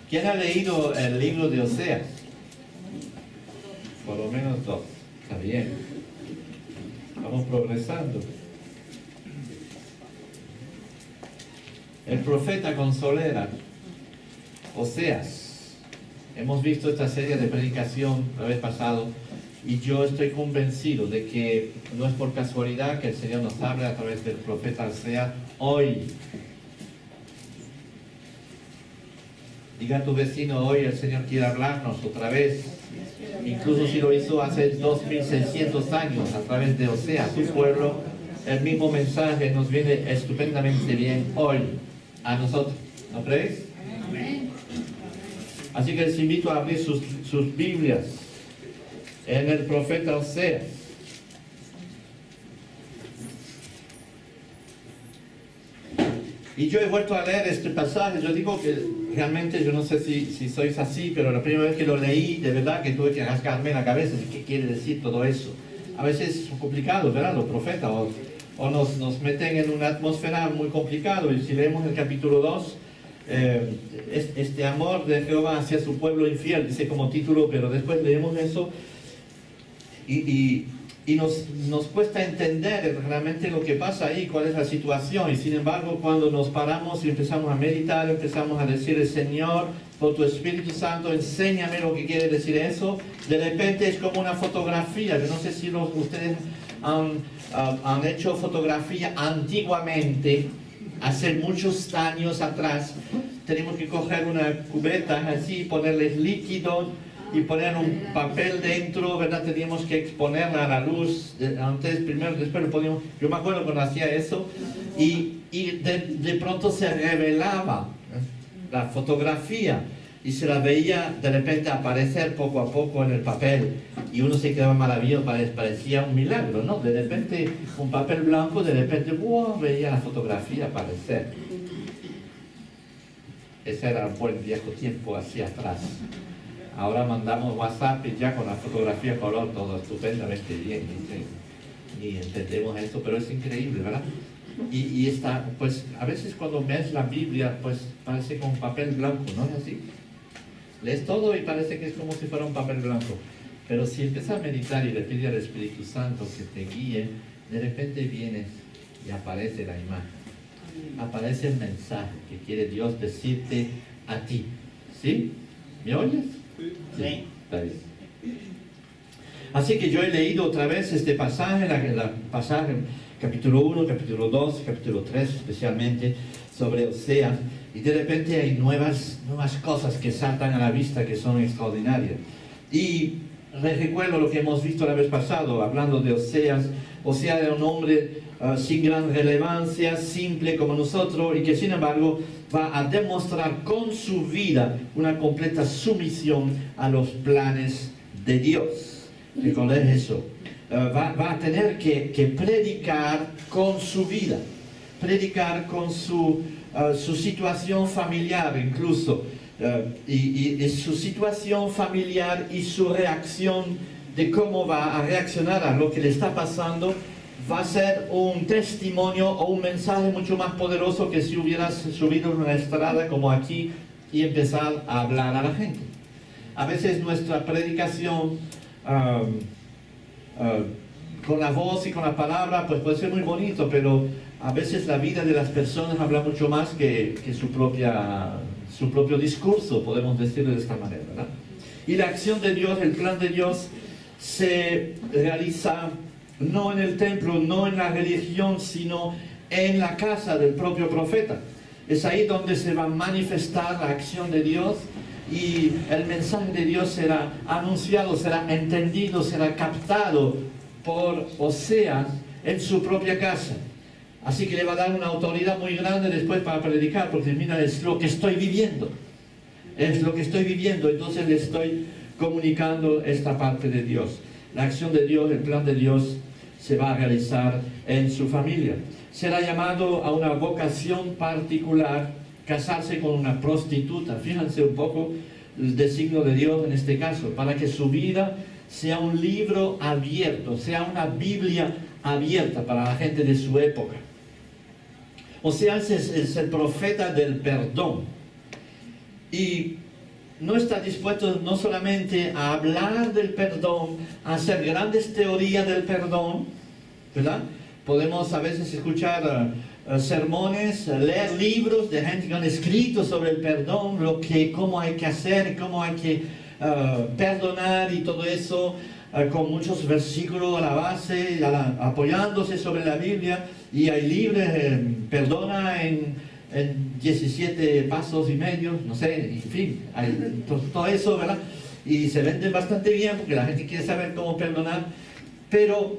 ¿Quién ha leído el libro de Oseas? Por lo menos 2. Está bien. Vamos progresando. El profeta consolera, Oseas. Hemos visto esta serie de predicación la vez pasado y yo estoy convencido de que no es por casualidad que el Señor nos habla a través del profeta Oseas hoy. Diga a tu vecino, hoy el Señor quiere hablarnos otra vez. Incluso si lo hizo hace 2600 años a través de Oseas, su pueblo, el mismo mensaje nos viene estupendamente bien hoy a nosotros. ¿No creéis? Así que les invito a abrir sus Biblias en el profeta Oseas. Y yo he vuelto a leer este pasaje. Yo digo que realmente, yo no sé si sois así, pero la primera vez que lo leí, de verdad que tuve que rascarme la cabeza. ¿Qué quiere decir todo eso? A veces son complicados, ¿verdad? Los profetas, o nos meten en una atmósfera muy complicada. Y si leemos el capítulo 2, este amor de Jehová hacia su pueblo infiel, dice como título, pero después leemos eso y nos cuesta entender realmente lo que pasa ahí, cuál es la situación. Y sin embargo, cuando nos paramos y empezamos a meditar, empezamos a decir, Señor, por tu Espíritu Santo, enséñame lo que quiere decir eso, de repente es como una fotografía. Yo no sé si ustedes han hecho fotografía antiguamente, hace muchos años atrás. Tenemos que coger una cubeta así, ponerles líquido y poner un papel dentro, ¿verdad? Teníamos que exponerla a la luz, antes, primero, después lo poníamos. Yo me acuerdo cuando hacía eso y de pronto se revelaba la fotografía y se la veía de repente aparecer poco a poco en el papel y uno se quedaba maravillado, parecía un milagro, ¿no? De repente un papel blanco, de repente ¡wow! Veía la fotografía aparecer. Ese era un buen viejo tiempo hacia atrás. Ahora mandamos WhatsApp y ya con la fotografía color todo estupendamente bien. Y entendemos esto, pero es increíble, ¿verdad? Y está, pues a veces cuando ves la Biblia, pues parece como papel blanco, ¿no es así? Lees todo y parece que es como si fuera un papel blanco. Pero si empiezas a meditar y le pides al Espíritu Santo que te guíe, de repente vienes y aparece la imagen. Aparece el mensaje que quiere Dios decirte a ti. ¿Sí? ¿Me oyes? Sí. Está bien. Así que yo he leído otra vez este pasaje, pasaje capítulo 1, capítulo 2, capítulo 3 especialmente, sobre Oseas, y de repente hay nuevas cosas que saltan a la vista que son extraordinarias. Y recuerdo lo que hemos visto la vez pasada, hablando de Oseas. Oseas era un hombre sin gran relevancia, simple como nosotros, y que sin embargo va a demostrar con su vida una completa sumisión a los planes de Dios. Recordad eso. Va a tener que predicar con su vida, predicar con su situación familiar incluso, y su situación familiar y su reacción de cómo va a reaccionar a lo que le está pasando, va a ser un testimonio o un mensaje mucho más poderoso que si hubieras subido en una estrada como aquí y empezar a hablar a la gente. A veces nuestra predicación con la voz y con la palabra pues puede ser muy bonito, pero a veces la vida de las personas habla mucho más que su propio discurso, podemos decirlo de esta manera, ¿verdad? Y la acción de Dios, el plan de Dios se realiza no en el templo, no en la religión, sino en la casa del propio profeta. Es ahí donde se va a manifestar la acción de Dios y el mensaje de Dios será anunciado, será entendido, será captado por Oseas en su propia casa. Así que le va a dar una autoridad muy grande después para predicar, porque mira, es lo que estoy viviendo. Es lo que estoy viviendo, entonces le estoy comunicando esta parte de Dios. La acción de Dios, el plan de Dios se va a realizar en su familia. Será llamado a una vocación particular, casarse con una prostituta. Fíjense un poco el designio de Dios en este caso, para que su vida sea un libro abierto, sea una Biblia abierta para la gente de su época. Oseas es el profeta del perdón. Y no está dispuesto no solamente a hablar del perdón, a hacer grandes teorías del perdón, ¿verdad? Podemos a veces escuchar sermones, leer libros de gente que han escrito sobre el perdón, cómo hay que hacer, cómo hay que perdonar y todo eso, con muchos versículos a la base, apoyándose sobre la Biblia, y hay libros, perdona en 17 pasos y medio, no sé, en fin, hay todo eso, ¿verdad? Y se venden bastante bien porque la gente quiere saber cómo perdonar, pero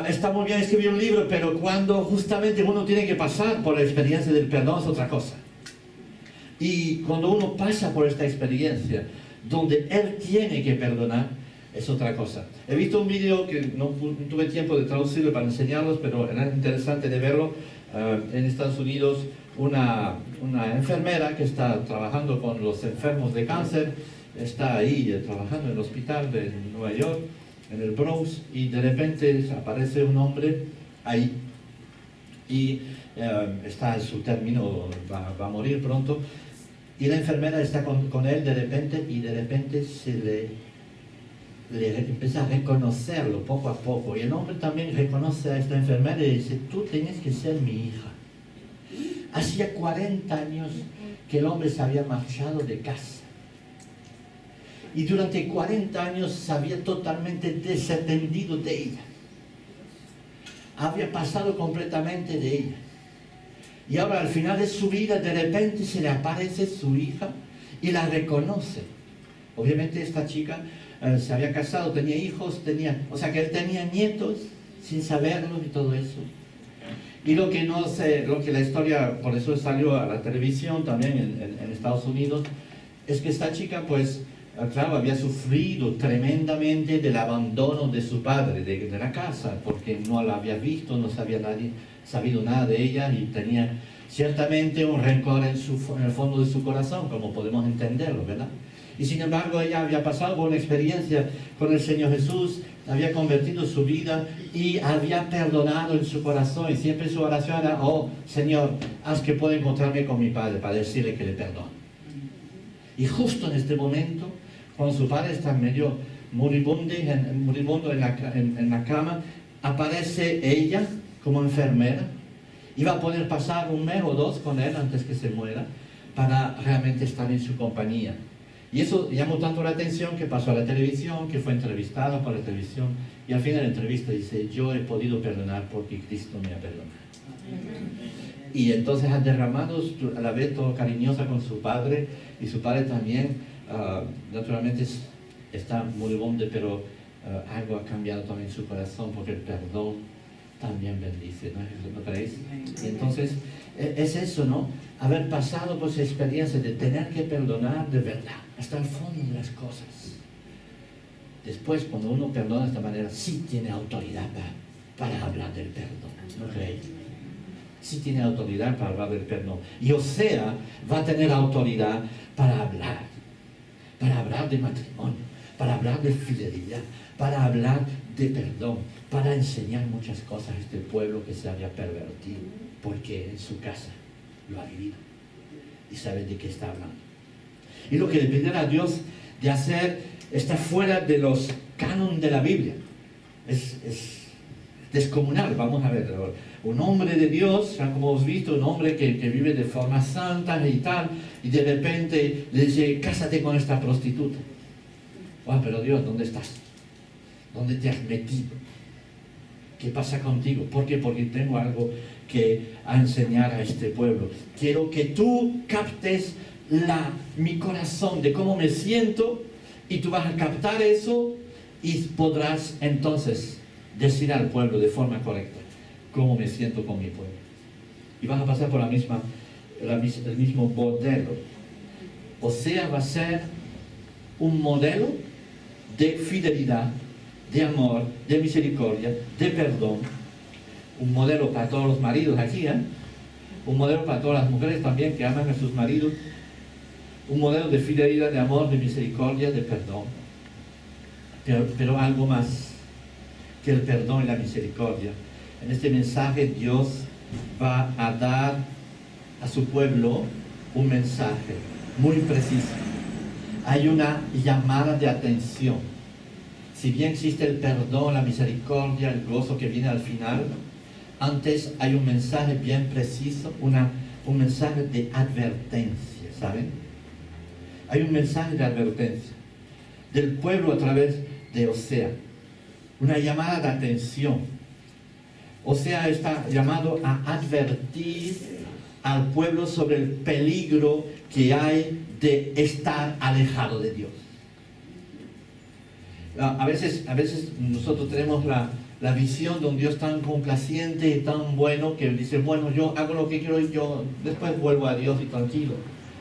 está muy bien escribir un libro, pero cuando justamente uno tiene que pasar por la experiencia del perdón es otra cosa. Y cuando uno pasa por esta experiencia, donde él tiene que perdonar, es otra cosa. He visto un vídeo que no tuve tiempo de traducirlo para enseñarlos, pero era interesante de verlo. En Estados Unidos, una enfermera que está trabajando con los enfermos de cáncer, está ahí trabajando en el hospital de Nueva York, en el Bronx, y de repente aparece un hombre ahí, y está en su término, va a morir pronto, y la enfermera está con él de repente, y de repente le empieza a reconocerlo poco a poco, y el hombre también reconoce a esta enfermera y dice: tú tienes que ser mi hija. Hacía 40 años que el hombre se había marchado de casa, y durante 40 años se había totalmente desentendido de ella, había pasado completamente de ella, y ahora al final de su vida de repente se le aparece su hija y la reconoce. Obviamente esta chica se había casado, tenía hijos, o sea que él tenía nietos sin saberlo y todo eso. Y lo que la historia, por eso salió a la televisión también en Estados Unidos, es que esta chica, pues, claro, había sufrido tremendamente del abandono de su padre, de la casa, porque no la había visto, no sabía sabido nada de ella, y tenía ciertamente un rencor en el fondo de su corazón, como podemos entenderlo, ¿verdad? Y sin embargo ella había pasado por una experiencia con el Señor Jesús, había convertido su vida y había perdonado en su corazón, y siempre su oración era: oh Señor, haz que pueda encontrarme con mi padre para decirle que le perdono. Y justo en este momento, cuando su padre está medio moribundo en la cama, aparece ella como enfermera, y va a poder pasar un mes o dos con él antes que se muera, para realmente estar en su compañía. Y eso llamó tanto la atención que pasó a la televisión, que fue entrevistada por la televisión, y al final de la entrevista dice: yo he podido perdonar porque Cristo me ha perdonado. Y entonces ha derramado a la vez todo cariñosa con su padre, y su padre también, naturalmente está moribundo, pero algo ha cambiado también en su corazón, porque el perdón también bendice, ¿no creéis? Y entonces es eso, ¿no? Haber pasado por esa experiencia de tener que perdonar de verdad, hasta el fondo de las cosas. Después, cuando uno perdona de esta manera, sí tiene autoridad para hablar del perdón, ¿no creéis? Sí tiene autoridad para hablar del perdón. Y Osea va a tener autoridad para hablar de matrimonio, para hablar de fidelidad, para hablar de perdón, para enseñar muchas cosas a este pueblo que se había pervertido, porque en su casa lo ha vivido y sabe de qué está hablando. Y lo que le piden a Dios de hacer está fuera de los cánones de la Biblia. Es descomunal. Vamos a ver, un hombre de Dios, como hemos visto, un hombre que vive de forma santa y tal, y de repente le dice: cásate con esta prostituta. Pero Dios, ¿dónde estás? ¿Dónde te has metido? ¿Qué pasa contigo? ¿Por qué? Porque tengo algo que enseñar a este pueblo. Quiero que tú captes mi corazón, de cómo me siento, y tú vas a captar eso, y podrás entonces decir al pueblo de forma correcta cómo me siento con mi pueblo. Y vas a pasar por el mismo modelo. Osea va a ser un modelo de fidelidad, de amor, de misericordia, de perdón. Un modelo para todos los maridos aquí, un modelo para todas las mujeres también que aman a sus maridos. Un modelo de fidelidad, de amor, de misericordia, de perdón. Pero algo más que el perdón y la misericordia. En este mensaje Dios va a dar a su pueblo un mensaje muy preciso. hay una llamada de atención. Si bien existe el perdón, la misericordia, el gozo que viene al final, antes hay un mensaje bien preciso, un mensaje de advertencia, ¿saben? Hay un mensaje de advertencia del pueblo a través de Osea, una llamada de atención. Osea está llamado a advertir al pueblo sobre el peligro que hay de estar alejado de Dios. A veces nosotros tenemos la visión de un Dios tan complaciente y tan bueno que dice, bueno, yo hago lo que quiero y yo después vuelvo a Dios y tranquilo.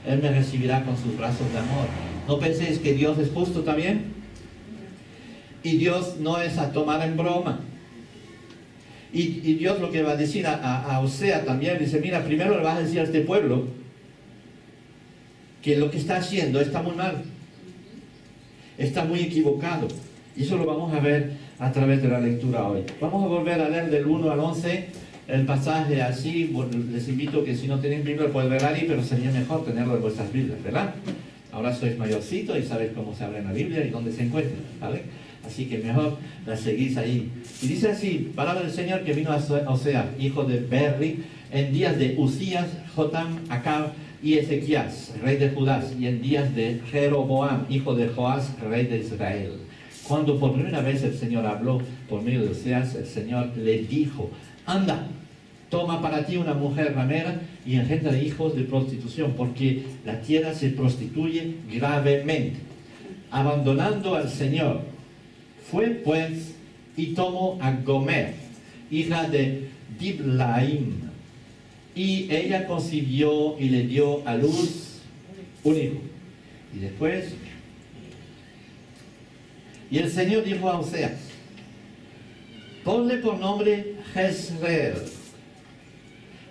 Él me recibirá con sus brazos de amor. ¿No penséis que Dios es justo también? Y Dios no es a tomar en broma. Y Dios lo que va a decir a Osea también, dice, mira, primero le vas a decir a este pueblo que lo que está haciendo está muy mal. Está muy equivocado. Y eso lo vamos a ver a través de la lectura hoy. Vamos a volver a leer del 1 al 11 el pasaje así. Bueno, les invito que si no tienen Biblia lo pueden ver ahí, pero sería mejor tenerlo en vuestras Biblias, ¿verdad? Ahora sois mayorcito y sabéis cómo se abre en la Biblia y dónde se encuentra, ¿vale? Así que mejor la seguís ahí. Y dice así, palabra del Señor que vino a Osea, hijo de Berri, en días de Usías, Jotam, Acab y Ezequías, rey de Judá, y en días de Jeroboam, hijo de Joás, rey de Israel. Cuando por primera vez el Señor habló por medio de Oseas, el Señor le dijo, anda, toma para ti una mujer ramera y engendra hijos de prostitución, porque la tierra se prostituye gravemente, abandonando al Señor. Fue pues y tomó a Gomer, hija de Diblaim, y ella concibió y le dio a luz un hijo. Y después, y el Señor dijo a Oseas, ponle por nombre Jezreel,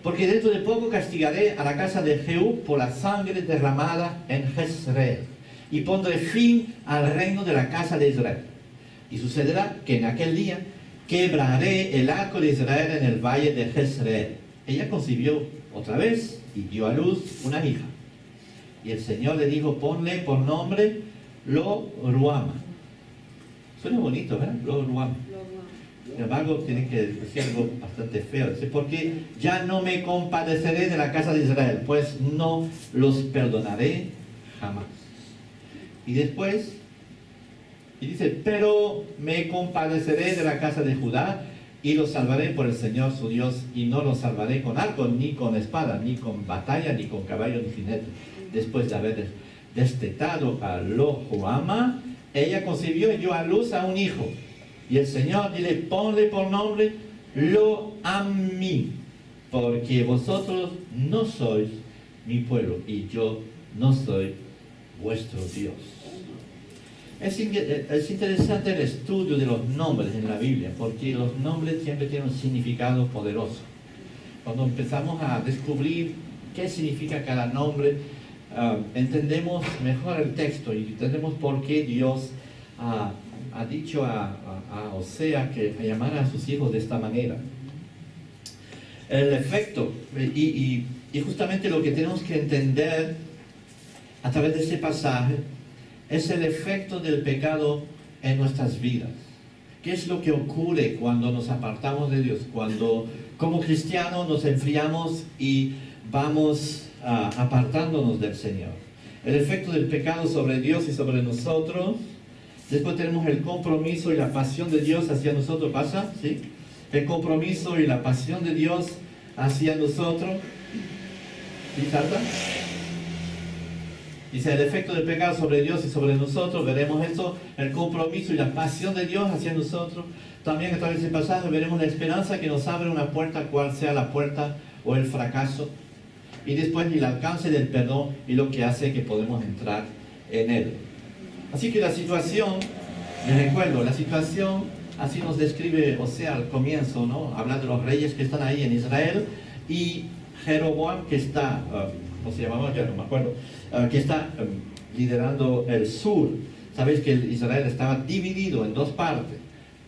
porque dentro de poco castigaré a la casa de Jehú por la sangre derramada en Jezreel, y pondré fin al reino de la casa de Israel. Y sucederá que en aquel día quebraré el arco de Israel en el valle de Jezreel. Ella concibió otra vez y dio a luz una hija. Y el Señor le dijo, ponle por nombre Lo-Ruama. Suena bonito, ¿verdad? Lo-Ruama. Sin embargo, tiene que decir algo bastante feo. Dice, porque ya no me compadeceré de la casa de Israel, pues no los perdonaré jamás. Y después, y dice, pero me compadeceré de la casa de Judá y los salvaré por el Señor su Dios, y no los salvaré con arco, ni con espada, ni con batalla, ni con caballo, ni jinete. Después de haber destetado a Lo-Ruama, ella concibió y dio a luz a un hijo. Y el Señor dile, ponle por nombre Lo-Ammi, porque vosotros no sois mi pueblo y yo no soy vuestro Dios. Es interesante el estudio de los nombres en la Biblia, porque los nombres siempre tienen un significado poderoso. Cuando empezamos a descubrir qué significa cada nombre, entendemos mejor el texto y entendemos por qué Dios ha dicho a Osea que llamara a sus hijos de esta manera. El efecto, y justamente lo que tenemos que entender a través de ese pasaje, es el efecto del pecado en nuestras vidas. ¿Qué es lo que ocurre cuando nos apartamos de Dios? Cuando como cristianos nos enfriamos y vamos apartándonos del Señor. El efecto del pecado sobre Dios y sobre nosotros. Después tenemos el compromiso y la pasión de Dios hacia nosotros. ¿Pasa? ¿Sí? El compromiso y la pasión de Dios hacia nosotros. ¿Sí, salta? Dice, el efecto del pecado sobre Dios y sobre nosotros, veremos eso, el compromiso y la pasión de Dios hacia nosotros. También a través de ese pasaje veremos la esperanza que nos abre una puerta, cual sea la puerta o el fracaso. Y después el alcance del perdón y lo que hace que podemos entrar en él. Así que la situación, les recuerdo, la situación, así nos describe Osea al comienzo, ¿no? Habla de los reyes que están ahí en Israel y Jeroboam que está... ¿cómo se llamaba? Ya no me acuerdo, que está liderando el sur. Sabéis que Israel estaba dividido en dos partes,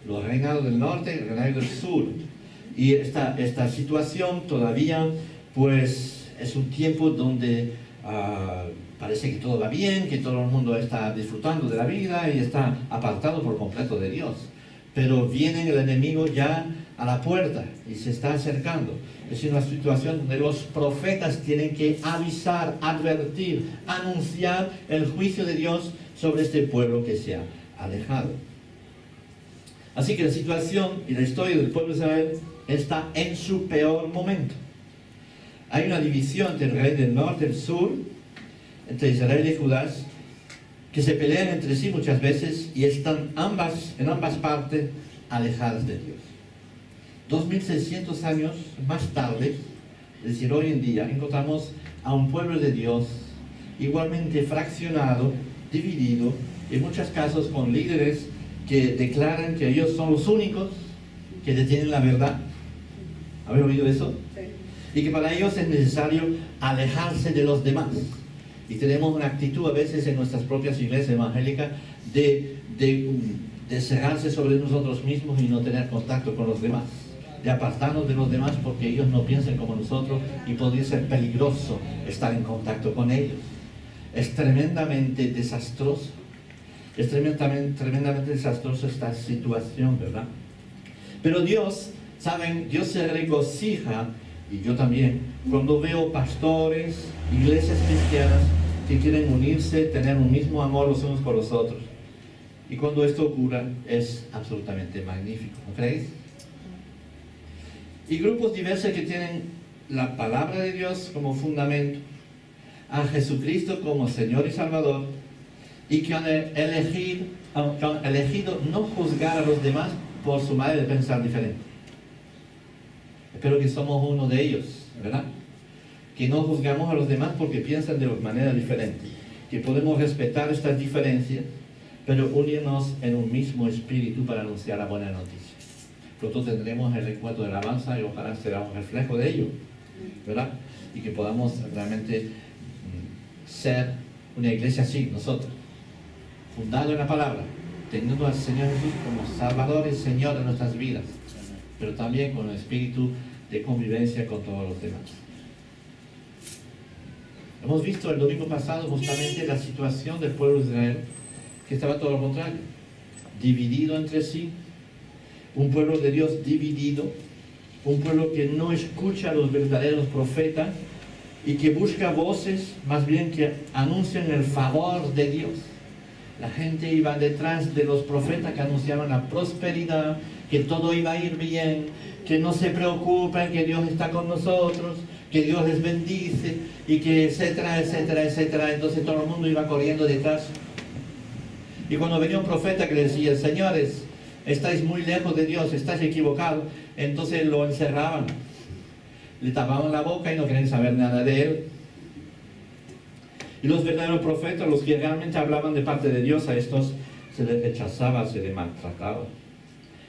los reinados del norte y el reinado del sur. Y esta situación todavía, pues, es un tiempo donde Parece que todo va bien, que todo el mundo está disfrutando de la vida y está apartado por completo de Dios. Pero viene el enemigo ya a la puerta y se está acercando. Es una situación donde los profetas tienen que avisar, advertir, anunciar el juicio de Dios sobre este pueblo que se ha alejado. Así que la situación y la historia del pueblo de Israel está en su peor momento. Hay una división entre el rey del norte y el sur, entre Israel y Judá, que se pelean entre sí muchas veces y están en ambas partes alejadas de Dios. 2600 años más tarde, es decir, hoy en día, encontramos a un pueblo de Dios igualmente fraccionado, dividido, en muchos casos con líderes que declaran que ellos son los únicos que detienen la verdad. ¿Habéis oído eso? Sí. Y que para ellos es necesario alejarse de los demás. Y tenemos una actitud a veces en nuestras propias iglesias evangélicas de cerrarse sobre nosotros mismos y no tener contacto con los demás, de apartarnos de los demás porque ellos no piensan como nosotros y podría ser peligroso estar en contacto con ellos. Es tremendamente desastroso. Es tremendamente desastrosa esta situación, ¿verdad? Pero Dios, ¿saben? Dios se regocija, y yo también, cuando veo pastores, iglesias cristianas que quieren unirse, tener un mismo amor los unos por los otros. Y cuando esto ocurra, es absolutamente magnífico, ¿no creéis? Y grupos diversos que tienen la palabra de Dios como fundamento, a Jesucristo como Señor y Salvador, y que han elegido no juzgar a los demás por su manera de pensar diferente. Espero que somos uno de ellos, ¿verdad? Que no juzgamos a los demás porque piensan de manera diferente, que podemos respetar estas diferencias, pero unirnos en un mismo espíritu para anunciar la buena noticia. Pronto tendremos el encuentro de alabanza y ojalá será un reflejo de ello, ¿verdad? Y que podamos realmente ser una iglesia así, nosotros, fundado en la palabra, teniendo al Señor Jesús como Salvador y Señor de nuestras vidas, pero también con el espíritu de convivencia con todos los demás. Hemos visto el domingo pasado justamente la situación del pueblo de Israel, que estaba todo lo contrario, dividido entre sí, un pueblo de Dios dividido, un pueblo que no escucha a los verdaderos profetas y que busca voces más bien que anuncian el favor de Dios. La gente iba detrás de los profetas que anunciaban la prosperidad, que todo iba a ir bien, que no se preocupen, que Dios está con nosotros, que Dios les bendice, y que etcétera, etcétera, etcétera. Entonces todo el mundo iba corriendo detrás. Y cuando venía un profeta que le decía, señores, estáis muy lejos de Dios, estáis equivocados, entonces lo encerraban, le tapaban la boca y no querían saber nada de él. Y los verdaderos profetas, los que realmente hablaban de parte de Dios, a estos se les rechazaba, se les maltrataba.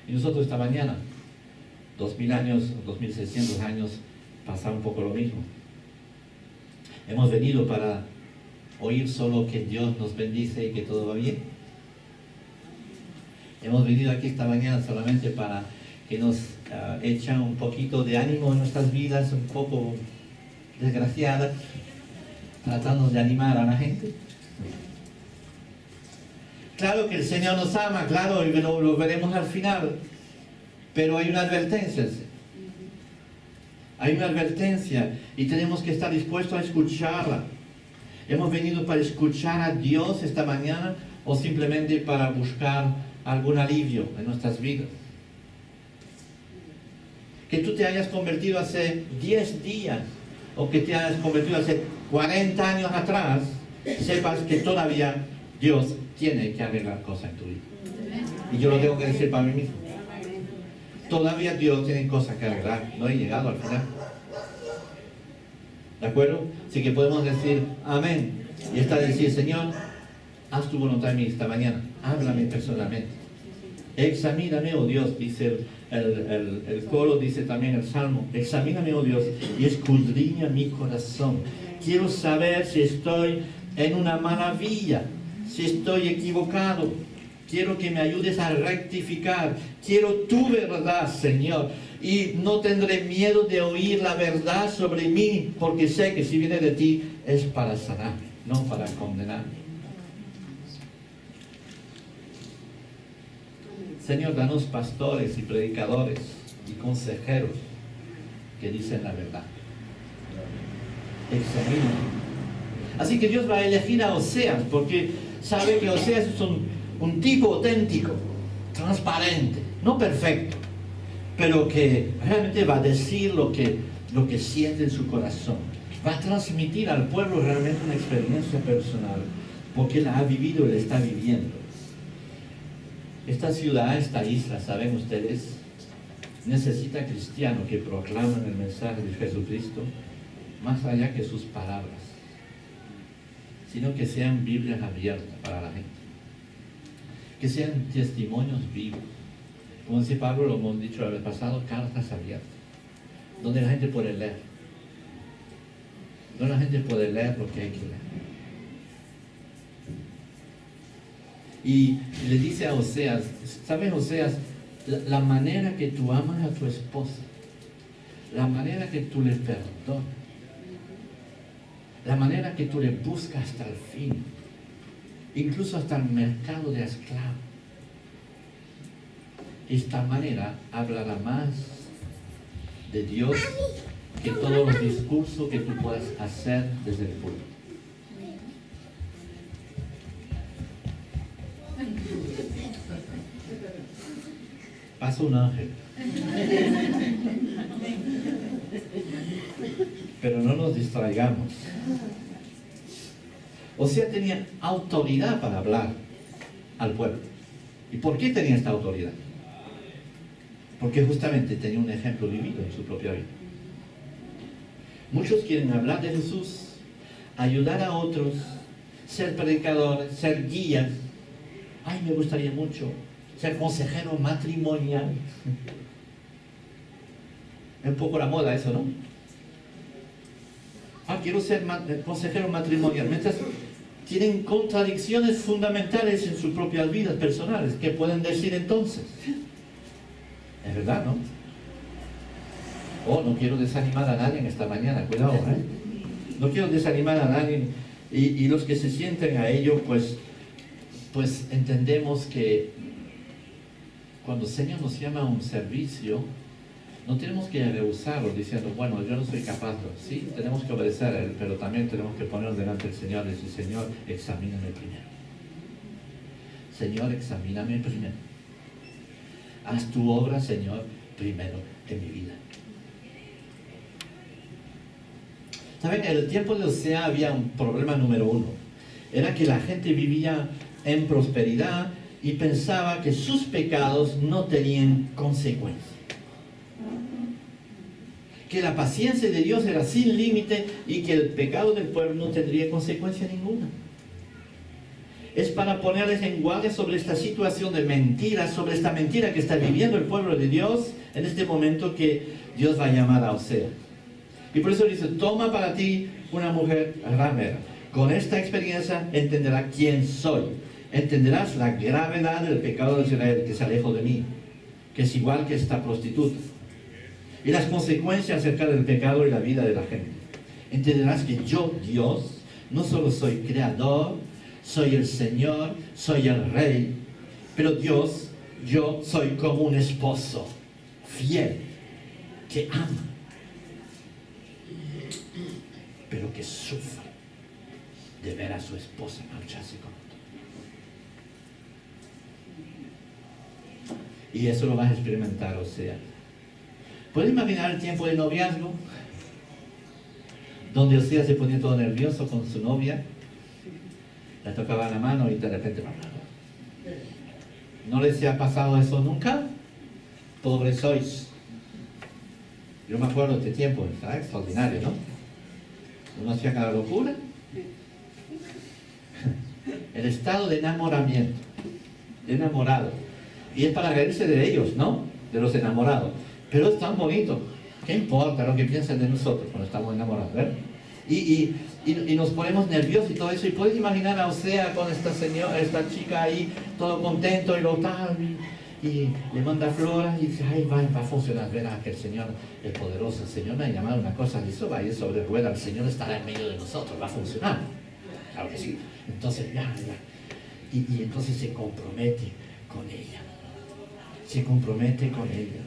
Y nosotros esta mañana, 2000 años, 2600 años, pasa un poco lo mismo. Hemos venido para oír solo que Dios nos bendice y que todo va bien. Hemos venido aquí esta mañana solamente para que nos echen un poquito de ánimo en nuestras vidas, un poco desgraciadas, tratando de animar a la gente. Claro que el Señor nos ama, claro, y lo veremos al final, pero hay una advertencia. Hay una advertencia y tenemos que estar dispuestos a escucharla. ¿Hemos venido para escuchar a Dios esta mañana o simplemente para buscar algún alivio en nuestras vidas? Que tú te hayas convertido hace 10 días o que te hayas convertido hace 40 años atrás, sepas que todavía Dios tiene que arreglar cosas en tu vida. Y yo lo tengo que decir para mí mismo. Todavía Dios tiene cosas que arreglar. No he llegado al final. ¿De acuerdo? Así que podemos decir amén. Y está decir, Señor, haz tu voluntad en mí esta mañana. Háblame personalmente. Examíname, oh Dios, dice el coro, dice también el Salmo. Examíname, oh Dios, y escudriña mi corazón. Quiero saber si estoy en una mala vía, si estoy equivocado. Quiero que me ayudes a rectificar. Quiero tu verdad, Señor. Y no tendré miedo de oír la verdad sobre mí, porque sé que si viene de ti es para sanarme. no para condenar. Señor, danos pastores y predicadores y consejeros que dicen la verdad. Examinen. Así que Dios va a elegir a Oseas porque sabe que Oseas es un tipo auténtico, transparente, no perfecto, pero que realmente va a decir lo que siente en su corazón. Va a transmitir al pueblo realmente una experiencia personal, porque la ha vivido y la está viviendo. Esta ciudad, esta isla, saben ustedes, necesita cristianos que proclamen el mensaje de Jesucristo más allá que sus palabras, sino que sean Biblias abiertas para la gente, que sean testimonios vivos. Como dice Pablo, lo hemos dicho la vez pasada, cartas abiertas, donde la gente puede leer, donde la gente puede leer lo que hay que leer. Y le dice a Oseas, ¿sabes, Oseas? La manera que tú amas a tu esposa, la manera que tú le perdonas, la manera que tú le buscas hasta el fin, incluso hasta el mercado de esclavos. Esta manera hablará más de Dios que todos los discursos que tú puedas hacer desde el público. Pasa un ángel. Pero no nos distraigamos. Osea tenía autoridad para hablar al pueblo. ¿Y por qué tenía esta autoridad? Porque justamente tenía un ejemplo vivido en su propia vida. Muchos quieren hablar de Jesús, ayudar a otros, ser predicadores, ser guías. Ay, me gustaría mucho ser consejero matrimonial. Es un poco la moda eso, ¿no? Ah, quiero ser consejero matrimonial. Mientras tienen contradicciones fundamentales en sus propias vidas personales. ¿Qué pueden decir entonces? Es verdad, ¿no? Oh, no quiero desanimar a nadie en esta mañana, cuidado, ¿eh? No quiero desanimar a nadie. Y los que se sienten a ello, pues entendemos que cuando el Señor nos llama a un servicio, no tenemos que rehusarlo diciendo, bueno, yo no soy capaz. Sí, tenemos que obedecer a Él, pero también tenemos que ponernos delante del Señor y decir, Señor, examíname primero. Señor, examíname primero. Haz tu obra, Señor, primero en mi vida. ¿Saben? En el tiempo de Osea había un problema número uno. Era que la gente vivía en prosperidad y pensaba que sus pecados no tenían consecuencias. Que la paciencia de Dios era sin límite y que el pecado del pueblo no tendría consecuencia ninguna. Es para ponerles en guardia sobre esta situación de mentira, sobre esta mentira que está viviendo el pueblo de Dios en este momento que Dios va a llamar a Osea. Y por eso dice, toma para ti una mujer ramera. Con esta experiencia entenderás quién soy. Entenderás la gravedad del pecado de Israel que se alejó de mí, que es igual que esta prostituta. Y las consecuencias acerca del pecado y la vida de la gente. Entenderás que yo, Dios, no solo soy creador, soy el Señor, soy el Rey, pero Dios, yo soy como un esposo fiel, que ama, pero que sufre de ver a su esposa marcharse con otro. Y eso lo vas a experimentar, Osea. ¿Puedes imaginar el tiempo de noviazgo? Donde Osea se ponía todo nervioso con su novia, le tocaba la mano y de repente... ¿No les ha pasado eso nunca? Pobres sois. Yo me acuerdo de este tiempo, está extraordinario, ¿no? Uno hacía cada locura. El estado de enamoramiento, de enamorado. Y es para reírse de ellos, ¿no? De los enamorados. Pero es tan bonito. ¿Qué importa lo que piensen de nosotros cuando estamos enamorados? ¿Ver? Y nos ponemos nerviosos y todo eso. Y puedes imaginar a Osea con esta señora, esta chica ahí, todo contento y lo tal. Y le manda flores y dice, ay, va a funcionar. Verás que el Señor es poderoso. El Señor me ha llamado una cosa, y eso va a ir sobre ruedas. El Señor estará en medio de nosotros, va a funcionar. claro que sí. Entonces, y entonces se compromete con ella. Se compromete con ella.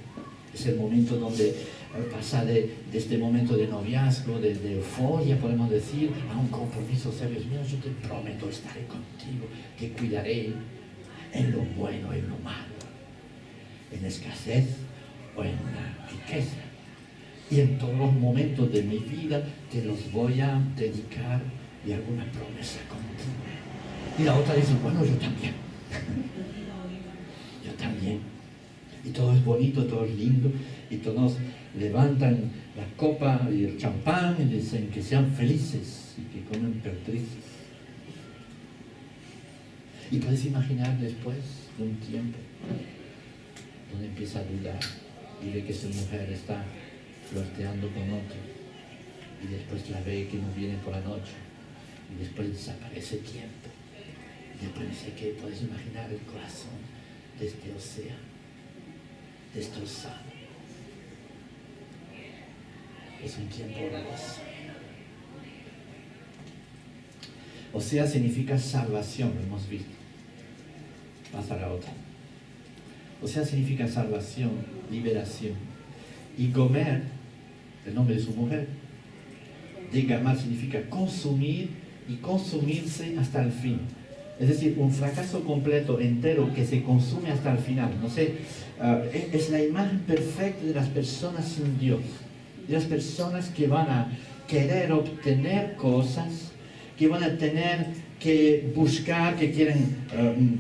Es el momento donde pasa de este momento de noviazgo, de euforia, podemos decir, a un compromiso serio. Mira, yo te prometo, estaré contigo, te cuidaré en lo bueno y en lo malo, en la escasez o en la riqueza. Y en todos los momentos de mi vida te los voy a dedicar y alguna promesa contigo. Y la otra dice, bueno, yo también. Yo también. Y todo es bonito, todo es lindo, y todos levantan la copa y el champán y dicen que sean felices y que comen perdices. Y puedes imaginar después de un tiempo donde empieza a dudar y ve que su mujer está flirteando con otro, y después la ve que no viene por la noche, y después desaparece tiempo, y después dice que puedes imaginar el corazón de este océano destrozado. Es un tiempo horroroso. Osea significa salvación, lo hemos visto. Pasa a la otra. Osea significa salvación, liberación. Y Gomer, el nombre de su mujer, de Gamar significa consumir y consumirse hasta el fin. Es decir, un fracaso completo, entero, que se consume hasta el final. No sé, es la imagen perfecta de las personas sin Dios. De las personas que van a querer obtener cosas, que van a tener que buscar, que quieren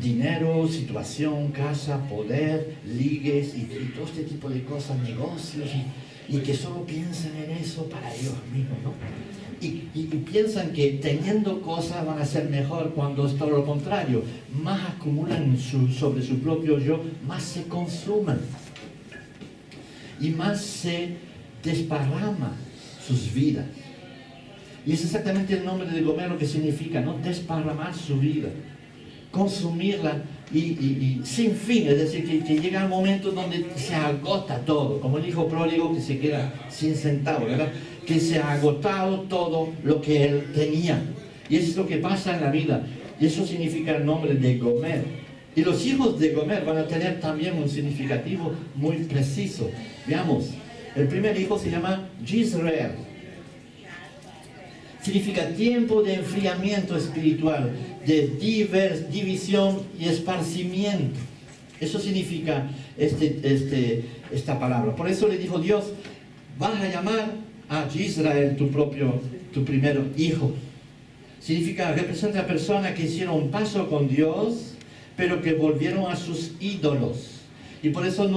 dinero, situación, casa, poder, ligues y todo este tipo de cosas, negocios, y que solo piensan en eso para ellos mismos, ¿no? Y piensan que teniendo cosas van a ser mejor, cuando es todo lo contrario. Más acumulan sobre su propio yo, más se consuman y más se desparrama sus vidas. Y es exactamente el nombre de Gomer lo que significa, ¿no? Desparramar su vida, consumirla y sin fin. Es decir, que llega el momento donde se agota todo, como el hijo pródigo que se queda sin centavo, ¿verdad? Que se ha agotado todo lo que él tenía. Y eso es lo que pasa en la vida. Y eso significa el nombre de Gomer. Y los hijos de Gomer van a tener también un significativo muy preciso. Veamos, el primer hijo se llama Jezreel. Significa tiempo de enfriamiento espiritual, de división y esparcimiento. Eso significa esta palabra. Por eso le dijo Dios, vas a llamar a Jezreel tu primer hijo. Significa, representa a personas que hicieron un paso con Dios, pero que volvieron a sus ídolos. Y por eso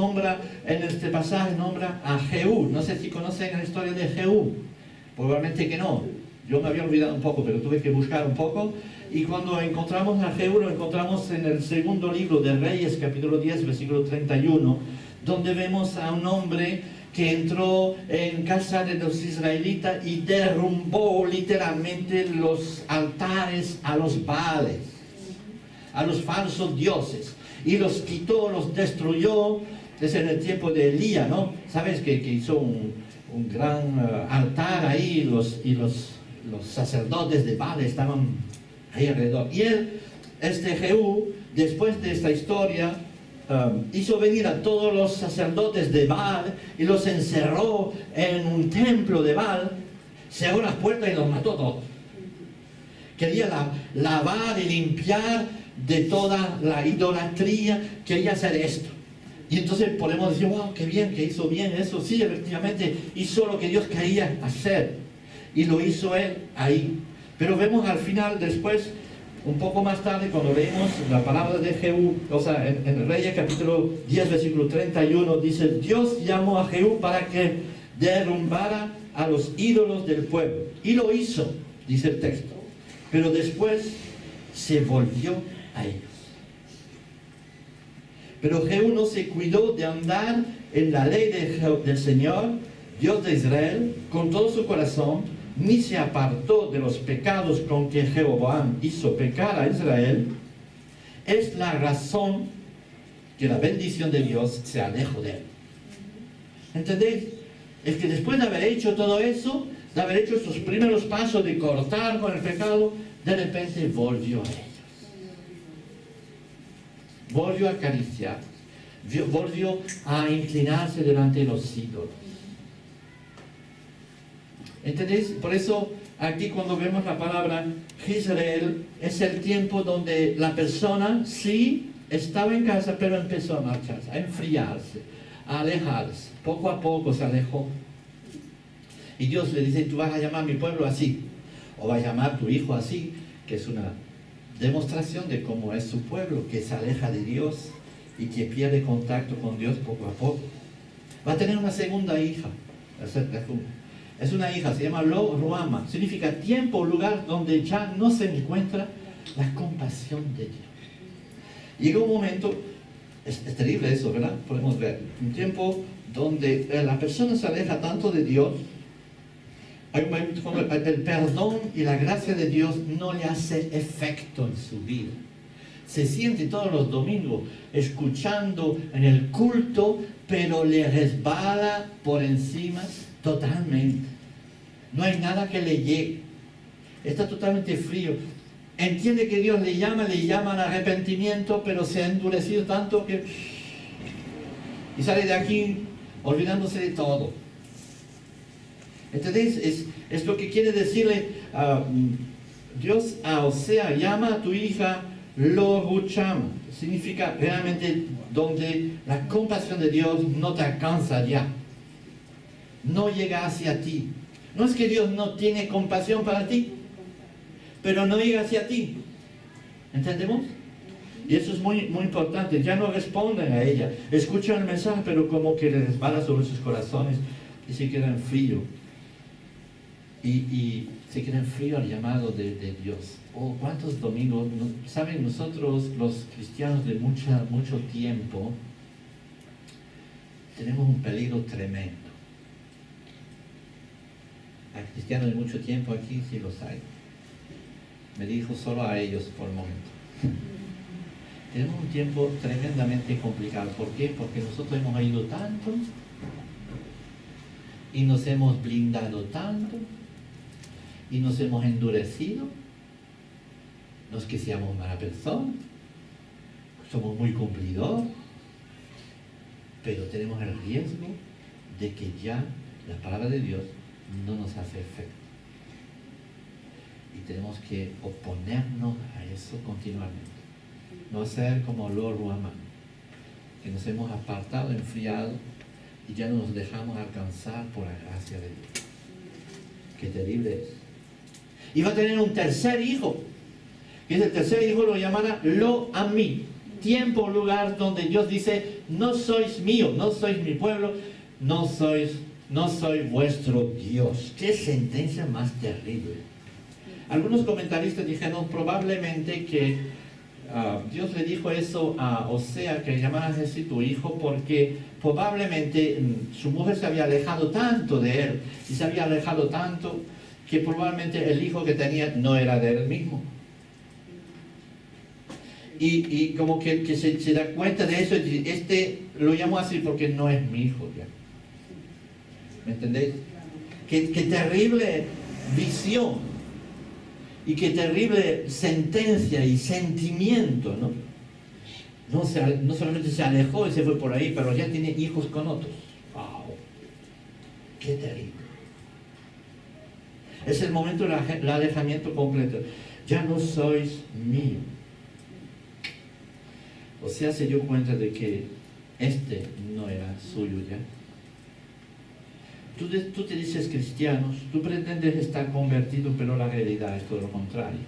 en este pasaje nombra a Jehú. No sé si conocen la historia de Jehú. Probablemente que no. Yo me había olvidado un poco, pero tuve que buscar un poco. Y cuando encontramos a Jehú, lo encontramos en el segundo libro de Reyes, capítulo 10, versículo 31, donde vemos a un hombre que entró en casa de los israelitas y derrumbó literalmente los altares a los Baales, a los falsos dioses, y los quitó, los destruyó. Es en el tiempo de Elías, ¿no? Sabes que hizo un gran altar ahí, y los sacerdotes de Baal estaban ahí alrededor. Y Jehú, después de esta historia, hizo venir a todos los sacerdotes de Baal y los encerró en un templo de Baal, cerró las puertas y los mató todos. Quería lavar y limpiar de toda la idolatría, quería hacer esto. Y entonces podemos decir, wow, qué bien, que hizo bien eso. Sí, efectivamente, hizo lo que Dios quería hacer. Y lo hizo él ahí. Pero vemos al final, después, un poco más tarde, cuando leemos la palabra de Jehú, o sea, en Reyes capítulo 10, versículo 31, dice, Dios llamó a Jehú para que derrumbara a los ídolos del pueblo. Y lo hizo, dice el texto. Pero después se volvió a ellos. Pero Jehú no se cuidó de andar en la ley del Señor, Dios de Israel, con todo su corazón, ni se apartó de los pecados con que Jeroboam hizo pecar a Israel. Es la razón que la bendición de Dios se alejó de él. ¿Entendéis? Es que después de haber hecho todo eso, de haber hecho estos primeros pasos de cortar con el pecado, de repente volvió a ellos. Volvió a acariciar, volvió a inclinarse delante de los ídolos. ¿Entendéis? Por eso aquí cuando vemos la palabra Israel, es el tiempo donde la persona sí estaba en casa, pero empezó a marcharse, a enfriarse, a alejarse. Poco a poco se alejó. Y Dios le dice, tú vas a llamar a mi pueblo así, o vas a llamar a tu hijo así, que es una demostración de cómo es su pueblo, que se aleja de Dios y que pierde contacto con Dios poco a poco. Va a tener una segunda hija. Es una hija, se llama Lo Ruama. Significa tiempo, lugar donde ya no se encuentra la compasión de Dios. Llega un momento, es terrible eso, ¿verdad? Podemos ver, un tiempo donde la persona se aleja tanto de Dios. Hay un momento cuando el perdón y la gracia de Dios no le hace efecto en su vida. Se siente todos los domingos escuchando en el culto, pero le resbala por encima totalmente. No hay nada que le llegue. Está totalmente frío. Entiende que Dios le llama al arrepentimiento, pero se ha endurecido tanto que... Y sale de aquí olvidándose de todo. ¿Entendéis? Es lo que quiere decirle Dios a Osea, llama a tu hija Lo Rucham. Significa realmente donde la compasión de Dios no te alcanza ya. No llega hacia ti. No es que Dios no tiene compasión para ti, pero no llega hacia ti. ¿Entendemos? Y eso es muy, muy importante. Ya no responden a ella. Escuchan el mensaje, pero como que les resbala sobre sus corazones y se quedan fríos. Y se quedan fríos al llamado de Dios. Oh, ¿cuántos domingos? Saben, nosotros los cristianos de mucho tiempo tenemos un peligro tremendo. Hay cristianos de mucho tiempo aquí, sí los hay. Me dirijo solo a ellos por el momento. Tenemos un tiempo tremendamente complicado. ¿Por qué? Porque nosotros hemos ido tanto y nos hemos blindado tanto y nos hemos endurecido. No es que seamos mala persona, somos muy cumplidores, pero tenemos el riesgo de que ya la palabra de Dios no nos hace efecto. Y tenemos que oponernos a eso continuamente. No ser como Lo Ruama, que nos hemos apartado, enfriado y ya no nos dejamos alcanzar por la gracia de Dios. Qué terrible es. Y va a tener un tercer hijo. Y ese tercer hijo lo llamará Lo Amí. Tiempo, lugar donde Dios dice, no sois mío, no sois mi pueblo, no soy vuestro Dios. Qué sentencia más terrible. Algunos comentaristas dijeron probablemente que Dios le dijo eso a Osea, que llamara a Jesús tu hijo, porque probablemente su mujer se había alejado tanto de él y se había alejado tanto que probablemente el hijo que tenía no era de él mismo. Y como que se da cuenta de eso, y lo llamo así porque no es mi hijo ya. ¿Me entendéis? Qué terrible visión y qué terrible sentencia y sentimiento, ¿no? No solamente se alejó y se fue por ahí, pero ya tiene hijos con otros. ¡Wow! ¡Qué terrible! Es el momento del alejamiento completo. Ya no sois mío. Osea se dio cuenta de que no era suyo ya. Tú te dices cristiano, tú pretendes estar convertido, pero la realidad es todo lo contrario.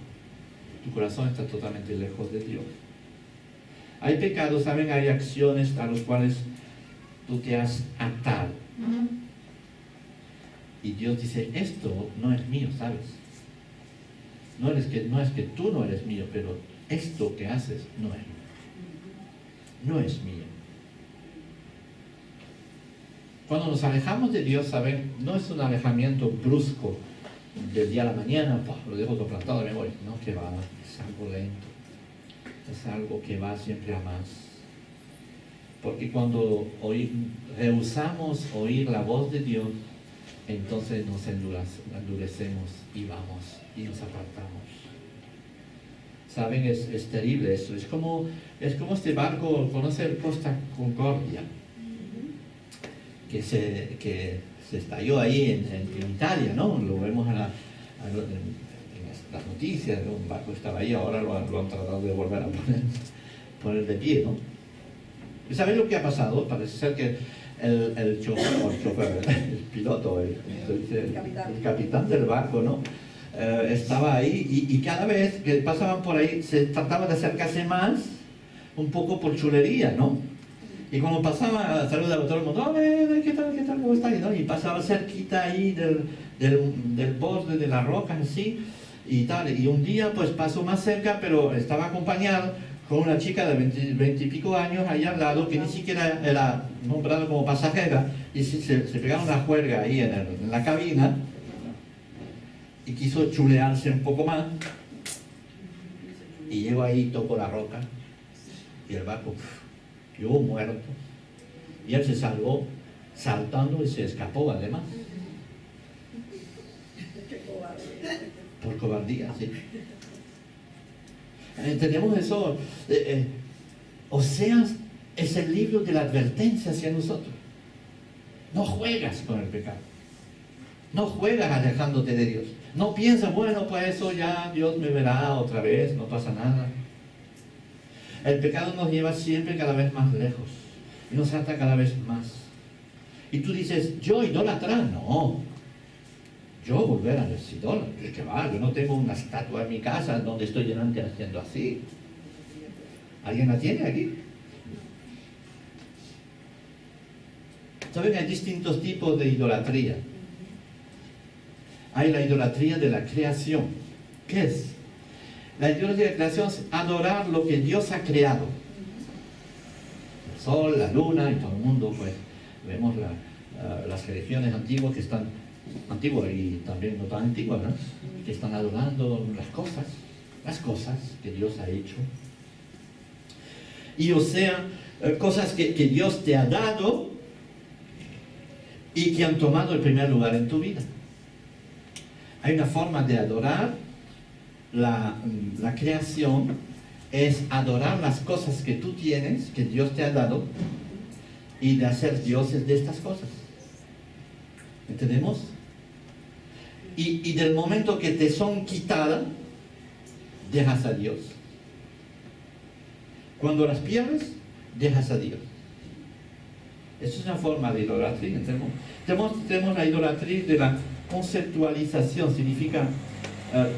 Tu corazón está totalmente lejos de Dios. Hay pecados, ¿saben? Hay acciones a los cuales tú te has atado. Y Dios dice, esto no es mío, ¿sabes? No es que tú no eres mío, pero esto que haces no es mío. No es mío. Cuando nos alejamos de Dios, ¿saben? No es un alejamiento brusco del día a la mañana, lo dejo todo plantado y me voy. No, que va, es algo lento. Es algo que va siempre a más. Porque cuando rehusamos oír la voz de Dios, entonces nos endurecemos y vamos y nos apartamos. ¿Saben? Es terrible eso. Es como este barco, ¿conoce el Costa Concordia? Que se estalló ahí en Italia, ¿no? Lo vemos en las noticias, ¿no? Un barco estaba ahí, ahora lo han tratado de volver a poner de pie, ¿no? ¿Y sabéis lo que ha pasado? Parece ser que el chofer, el piloto, el capitán del barco, ¿no? Estaba ahí y cada vez que pasaban por ahí se trataba de acercarse más, un poco por chulería, ¿no? Y cuando pasaba, saludaba a todo el mundo, ¿qué tal, cómo está? ¿No? Y pasaba cerquita ahí del borde de las rocas, así, y tal. Y un día, pues pasó más cerca, pero estaba acompañado con una chica de 20 y pico años ahí al lado, que ni siquiera era nombrada como pasajera, y se pegaron una juerga ahí en la cabina, y quiso chulearse un poco más, y llegó ahí, tocó la roca, y el barco quedó muerto, y él se salvó saltando y se escapó además. Por cobardía, sí. Tenemos eso. Oseas es el libro de la advertencia hacia nosotros. No juegas con el pecado. No juegas alejándote de Dios. No piensas, bueno, pues eso ya Dios me verá otra vez, no pasa nada. El pecado nos lleva siempre cada vez más lejos y nos ata cada vez más. Y tú dices, yo idólatra, no. Yo volver a los ídolos, que va, yo no tengo una estatua en mi casa donde estoy delante haciendo así. ¿Alguien la tiene aquí? ¿Saben? Hay distintos tipos de idolatría. Hay la idolatría de la creación. ¿Qué es? La idolatría de la creación es adorar lo que Dios ha creado. El sol, la luna y todo el mundo, pues, vemos las religiones antiguas que están, antiguas y también no tan antiguas, ¿no? Que están adorando las cosas que Dios ha hecho. Y o sea, cosas que Dios te ha dado y que han tomado el primer lugar en tu vida. Hay una forma de adorar la creación, es adorar las cosas que tú tienes, que Dios te ha dado, y de hacer dioses de estas cosas. ¿Entendemos? Y del momento que te son quitadas, dejas a Dios. Cuando las pierdes, dejas a Dios. Eso es una forma de idolatría. Tenemos la idolatría de la conceptualización. Significa,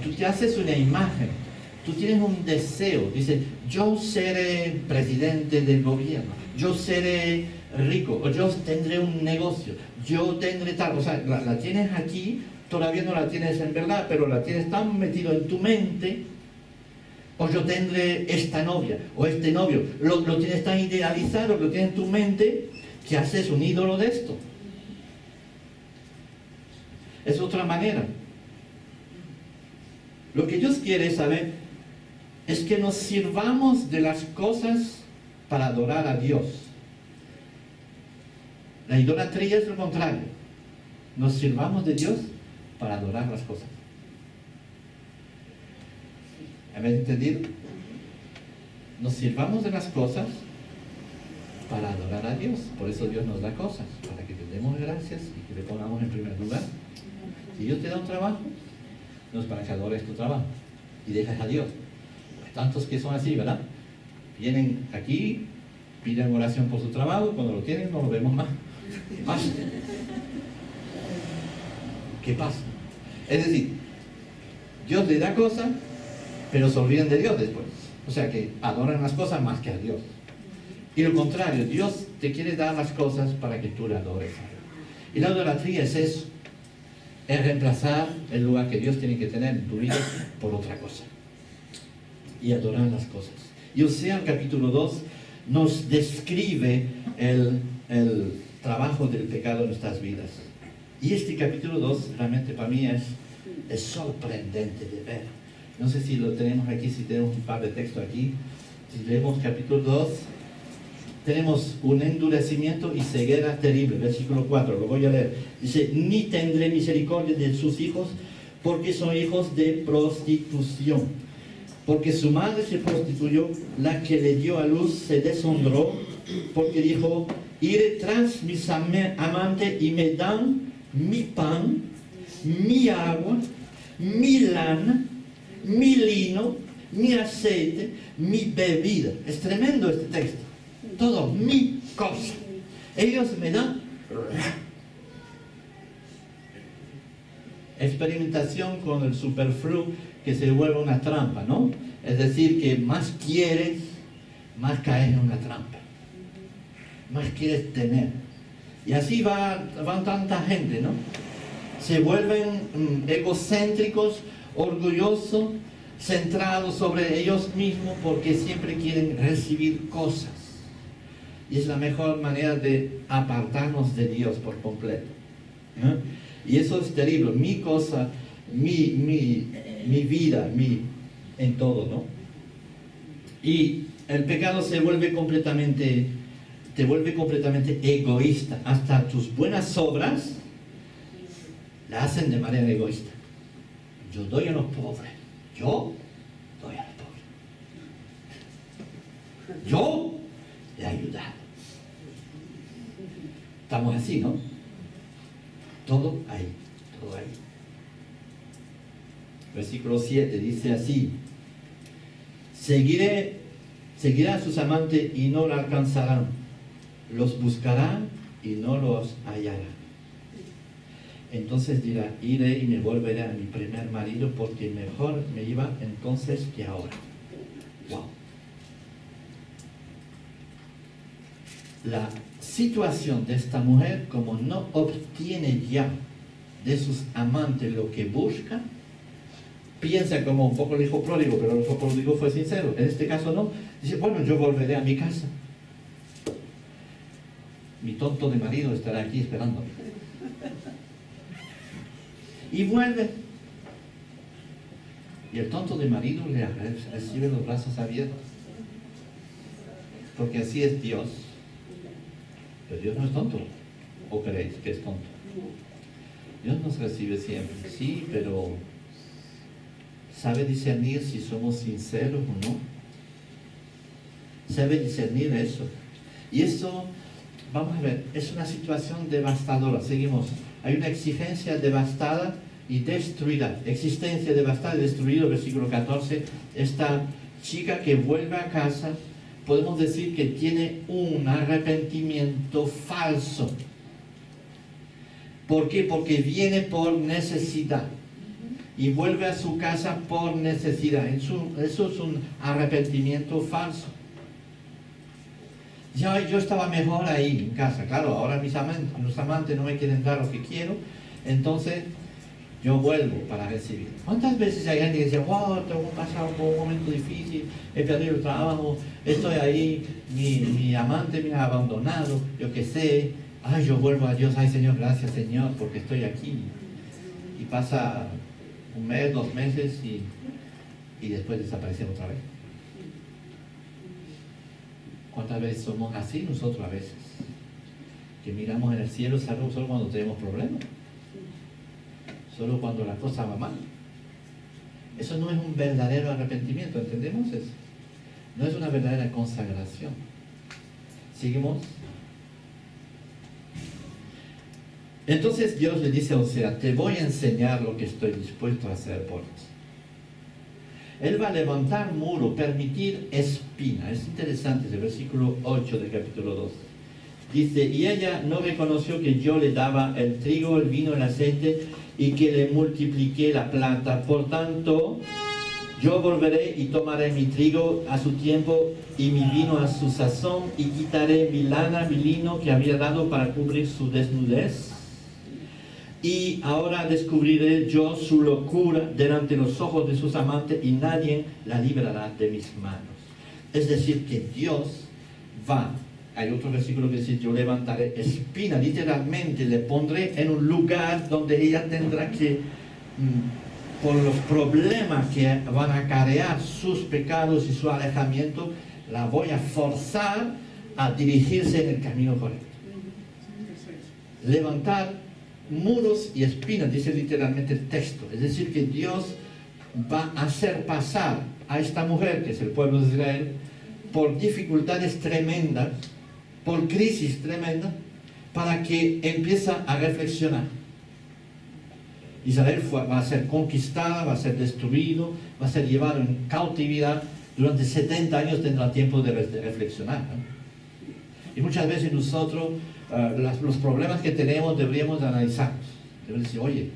tú te haces una imagen, tú tienes un deseo, dices, yo seré presidente del gobierno, yo seré rico, o yo tendré un negocio, yo tendré tal, o sea, la tienes aquí, todavía no la tienes en verdad, pero la tienes tan metido en tu mente. O yo tendré esta novia, o este novio, lo tienes tan idealizado, lo tienes en tu mente, que haces un ídolo de esto. Es otra manera. Lo que Dios quiere saber es que nos sirvamos de las cosas para adorar a Dios. La idolatría es lo contrario. Nos sirvamos de Dios para adorar las cosas. ¿Habéis entendido? Nos sirvamos de las cosas para adorar a Dios. Por eso Dios nos da cosas, para que le demos gracias y que le pongamos en primer lugar. Si Dios te da un trabajo, no es para que adores tu trabajo y dejes a Dios. Hay tantos que son así, ¿verdad? Vienen aquí, piden oración por su trabajo, cuando lo tienen no lo vemos más. ¿Qué pasa? Es decir, Dios le da cosas, pero se olvidan de Dios después. O sea que adoran las cosas más que a Dios. Y lo contrario, Dios te quiere dar las cosas para que tú le adores a Él. Y la idolatría es eso. Es reemplazar el lugar que Dios tiene que tener en tu vida por otra cosa. Y adorar las cosas. Y Oseas capítulo 2 nos describe el trabajo del pecado en nuestras vidas. Y este capítulo 2 realmente para mí es sorprendente de ver. No sé si lo tenemos aquí, si tenemos un par de textos aquí. Si leemos capítulo 2, tenemos un endurecimiento y ceguera terrible. Versículo 4, lo voy a leer. Dice, ni tendré misericordia de sus hijos, porque son hijos de prostitución. porque su madre se prostituyó, la que le dio a luz se deshonró, porque dijo, iré tras mis amantes y me dan mi pan, mi agua, mi lana, mi lino, mi aceite, mi bebida. Es tremendo este texto. Todo, mi cosa. Ellos me dan experimentación con el superfluo que se vuelve una trampa, ¿no? Es decir, que más quieres, más caes en una trampa. Más quieres tener. Y así van tanta gente, ¿no? Se vuelven egocéntricos, orgullosos, centrados sobre ellos mismos porque siempre quieren recibir cosas. Y es la mejor manera de apartarnos de Dios por completo, ¿no? Y eso es terrible. Mi cosa, mi vida, en todo, ¿no? Y el pecado te vuelve completamente egoísta. Hasta tus buenas obras la hacen de manera egoísta. Yo doy a los pobres. Yo doy a los pobres. Yo le he ayudado. Estamos así, ¿no? Todo ahí, todo ahí. Versículo 7 dice así: seguirá a sus amantes y no la alcanzarán, los buscarán y no los hallarán. Entonces dirá, iré y me volveré a mi primer marido porque mejor me iba entonces que ahora. Wow. La situación de esta mujer, como no obtiene ya de sus amantes lo que busca, piensa como un poco el hijo pródigo, pero el hijo pródigo fue sincero. En este caso no. Dice, bueno, yo volveré a mi casa. Mi tonto de marido estará aquí esperándome. Y vuelve. Y el tonto de marido le recibe los brazos abiertos. Porque así es Dios. Pero Dios no es tonto. ¿O creéis que es tonto? Dios nos recibe siempre. Sí, pero sabe discernir si somos sinceros o no. Sabe discernir eso. Y eso, vamos a ver, es una situación devastadora. Seguimos. Hay una exigencia devastada y destruida. Existencia devastada y destruida, versículo 14. Esta chica que vuelve a casa, podemos decir que tiene un arrepentimiento falso. ¿Por qué? Porque viene por necesidad y vuelve a su casa por necesidad. Eso es un arrepentimiento falso. Ya yo estaba mejor ahí en casa, claro, ahora los amantes no me quieren dar lo que quiero, entonces yo vuelvo para recibir. ¿Cuántas veces hay gente que dice, wow, tengo pasado por un momento difícil, he perdido el trabajo, estoy ahí, mi amante me ha abandonado, yo qué sé, ay, yo vuelvo a Dios, ay Señor, gracias Señor, porque estoy aquí. Y pasa un mes, 2 meses y después desaparece otra vez. ¿Cuántas veces somos así nosotros a veces? Que miramos en el cielo solo cuando tenemos problemas. Solo cuando la cosa va mal. Eso no es un verdadero arrepentimiento, ¿entendemos eso? No es una verdadera consagración. ¿Seguimos? Entonces Dios le dice a Osea, te voy a enseñar lo que estoy dispuesto a hacer por ti. Él va a levantar muro, permitir espina. Es interesante ese versículo 8 del capítulo 2. Dice, y ella no reconoció que yo le daba el trigo, el vino, el aceite y que le multipliqué la plata. Por tanto, yo volveré y tomaré mi trigo a su tiempo y mi vino a su sazón y quitaré mi lana, mi lino que había dado para cubrir su desnudez. Y ahora descubriré yo su locura delante de los ojos de sus amantes y nadie la librará de mis manos. Es decir, que Dios va. Hay otro versículo que dice, yo levantaré espina, literalmente le pondré en un lugar donde ella tendrá que, por los problemas que van a acarrear sus pecados y su alejamiento, la voy a forzar a dirigirse en el camino correcto. Levantar muros y espinas, dice literalmente el texto. Es decir, que Dios va a hacer pasar a esta mujer, que es el pueblo de Israel, por dificultades tremendas, por crisis tremendas, para que empiece a reflexionar. Israel va a ser conquistada, va a ser destruido, va a ser llevado en cautividad. Durante 70 años tendrá tiempo de reflexionar, ¿no? Y muchas veces nosotros, los problemas que tenemos deberíamos analizarlos. Debemos decir, oye,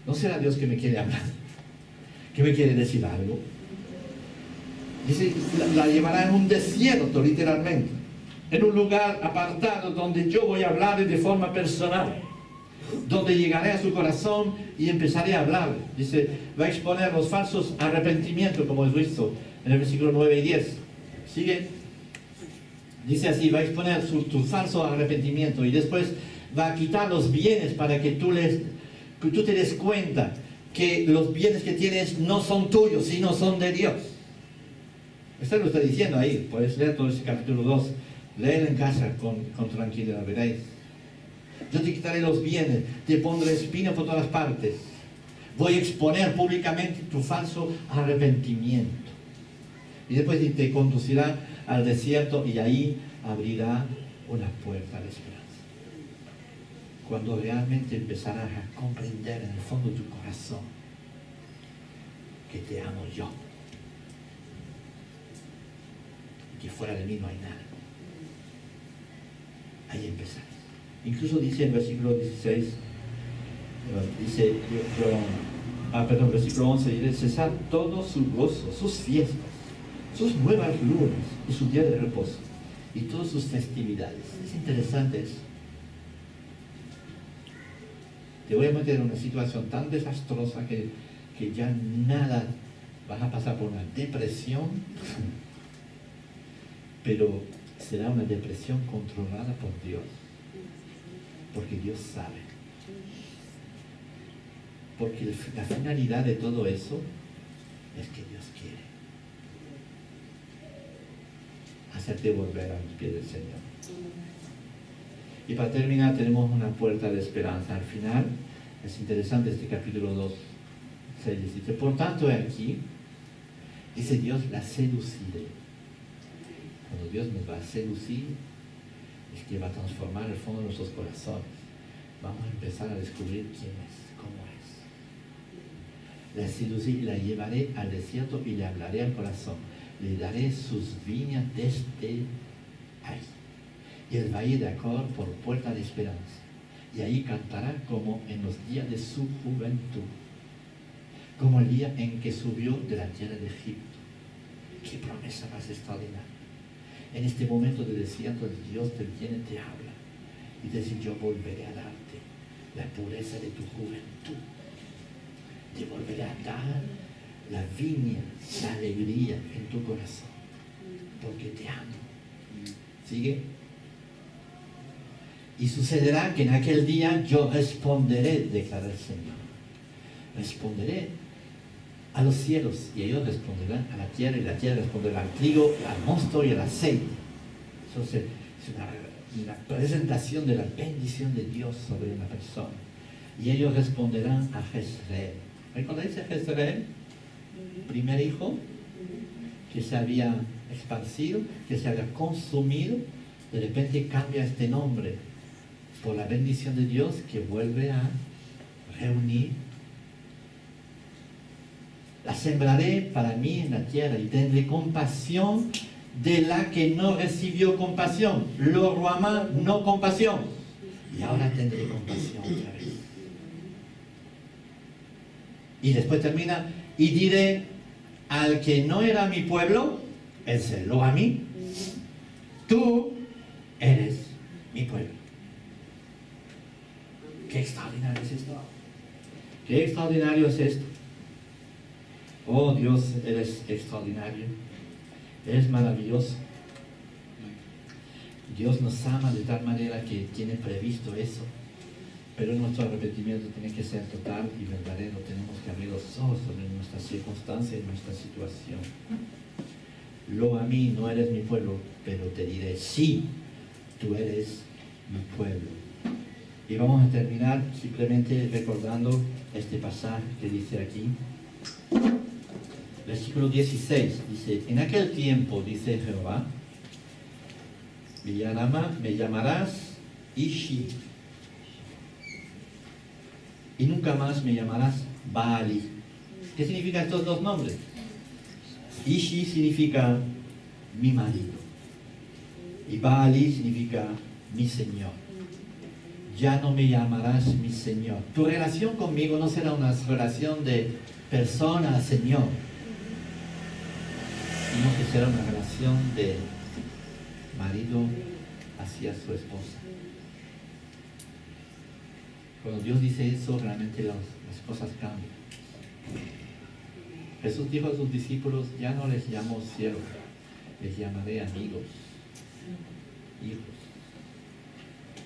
¿no será Dios que me quiere hablar? ¿Que me quiere decir algo? Dice, la llevará en un desierto, literalmente. En un lugar apartado donde yo voy a hablar de forma personal. Donde llegaré a su corazón y empezaré a hablar. Dice, va a exponer los falsos arrepentimientos, como hemos visto en el versículo 9 y 10. Sigue. Dice así, va a exponer tu falso arrepentimiento y después va a quitar los bienes para que tú te des cuenta que los bienes que tienes no son tuyos, sino son de Dios. Esto lo está diciendo ahí. Puedes leer todo ese capítulo 2. Léelo en casa con tranquilidad, veréis. Yo te quitaré los bienes, te pondré espina por todas partes. Voy a exponer públicamente tu falso arrepentimiento. Y después te conducirá al desierto y ahí abrirá una puerta de esperanza. Cuando realmente empezarás a comprender en el fondo de tu corazón que te amo yo. Y que fuera de mí no hay nada. Ahí empezarás. Incluso dice en versículo 16, versículo 11, dice, cesar todo su gozo, sus fiestas, sus nuevas lunas y su día de reposo y todas sus festividades. Es interesante eso. Te voy a meter en una situación tan desastrosa que ya nada, vas a pasar por una depresión, pero será una depresión controlada por Dios. Porque Dios sabe. Porque la finalidad de todo eso es que Dios quiere hacerte volver a los pies del Señor. Y para terminar tenemos una puerta de esperanza. Al final es interesante este capítulo 2. Dice, por tanto aquí, dice Dios, la seduciré. Cuando Dios nos va a seducir, es que va a transformar el fondo de nuestros corazones. Vamos a empezar a descubrir quién es, cómo es. La seduciré y la llevaré al desierto y le hablaré al corazón. Le daré sus viñas desde ahí. Y el valle de Acor por puerta de esperanza. Y ahí cantará como en los días de su juventud. Como el día en que subió de la tierra de Egipto. Qué promesa más extraordinaria. En este momento de desierto, el Dios te viene, te habla y te dice, yo volveré a darte la pureza de tu juventud. Te volveré a dar la viña, la alegría en tu corazón, porque te amo. ¿Sigue? Y sucederá que en aquel día yo responderé, declara el Señor. Responderé a los cielos y ellos responderán a la tierra y la tierra responderá al trigo, al mosto y al aceite. Entonces es una presentación de la bendición de Dios sobre una persona. Y ellos responderán a Jezreel. ¿Recordáis a Jezreel? Primer hijo que se había esparcido, que se había consumido, de repente cambia este nombre por la bendición de Dios que vuelve a reunir. La sembraré para mí en la tierra y tendré compasión de la que no recibió compasión. Lo ruamá, no compasión. Y ahora tendré compasión otra vez. Y después termina, y diré al que no era mi pueblo, ese lo a mí, tú eres mi pueblo. Qué extraordinario es esto. Qué extraordinario es esto. Oh Dios, eres extraordinario, eres maravilloso. Dios nos ama de tal manera que tiene previsto eso, pero nuestro arrepentimiento tiene que ser total y verdadero. Tenemos que abrir los ojos sobre nuestra circunstancia y nuestra situación. Lo a mí, no eres mi pueblo, pero te diré, sí, tú eres mi pueblo. Y vamos a terminar simplemente recordando este pasaje que dice aquí. Versículo 16 dice, en aquel tiempo, dice Jehová, me llamarás Ishi, y nunca más me llamarás Baali. ¿Qué significan estos dos nombres? Ishi significa mi marido, y Baali significa mi Señor. Ya no me llamarás mi Señor. Tu relación conmigo no será una relación de persona a Señor, sino que será una relación de marido hacia su esposa. Cuando Dios dice eso, realmente las cosas cambian. Jesús dijo a sus discípulos, ya no les llamo siervos, les llamaré amigos, hijos,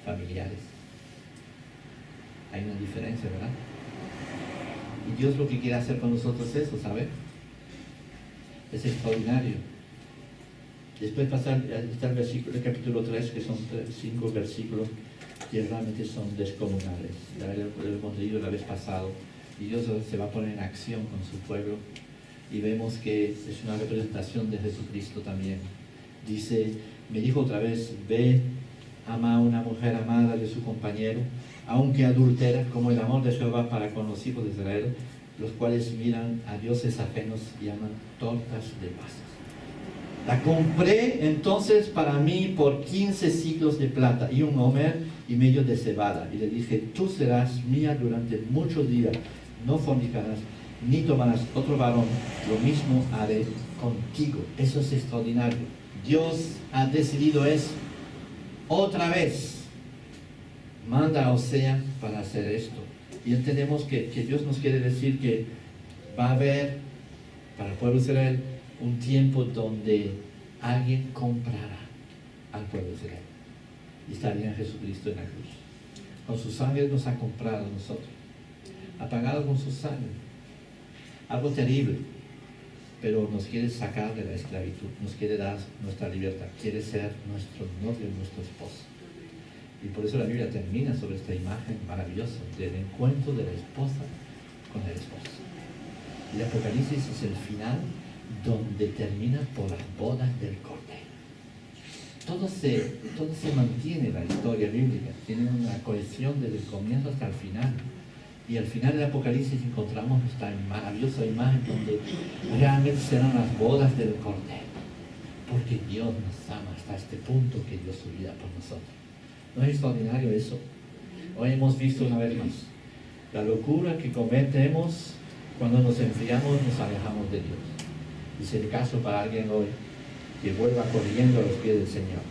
familiares. Hay una diferencia, ¿verdad? Y Dios lo que quiere hacer con nosotros es eso, ¿sabe? Es extraordinario. Después está el versículo, el capítulo 3, que son 5 versículos que realmente son descomunales. Ya lo hemos leído la vez pasado. Y Dios se va a poner en acción con su pueblo. Y vemos que es una representación de Jesucristo también. Dice, me dijo otra vez, ve, ama a una mujer amada de su compañero, aunque adultera, como el amor de Jehová para con los hijos de Israel, los cuales miran a dioses ajenos y llaman tortas de pasas. La compré entonces para mí por 15 siclos de plata y un homer y medio de cebada. Y le dije, tú serás mía durante muchos días, no fornicarás, ni tomarás otro varón, lo mismo haré contigo. Eso es extraordinario. Dios ha decidido eso. Otra vez, manda a Osea para hacer esto. Y entendemos que Dios nos quiere decir que va a haber, para el pueblo de Israel, un tiempo donde alguien comprará al pueblo de Israel. Y estaría en Jesucristo en la cruz. Con su sangre nos ha comprado a nosotros. Ha pagado con su sangre. Algo terrible. Pero nos quiere sacar de la esclavitud. Nos quiere dar nuestra libertad. Quiere ser nuestro novio, nuestro esposo. Y por eso la Biblia termina sobre esta imagen maravillosa del encuentro de la esposa con el esposo. Y el Apocalipsis es el final donde termina por las bodas del Cordero. Todo se mantiene en la historia bíblica, tiene una cohesión desde el comienzo hasta el final. Y al final del Apocalipsis encontramos esta maravillosa imagen donde realmente serán las bodas del Cordero. Porque Dios nos ama hasta este punto que dio su vida por nosotros. ¿No es extraordinario eso? Hoy hemos visto una vez más la locura que cometemos cuando nos enfriamos, nos alejamos de Dios. Y es el caso para alguien hoy que vuelva corriendo a los pies del Señor.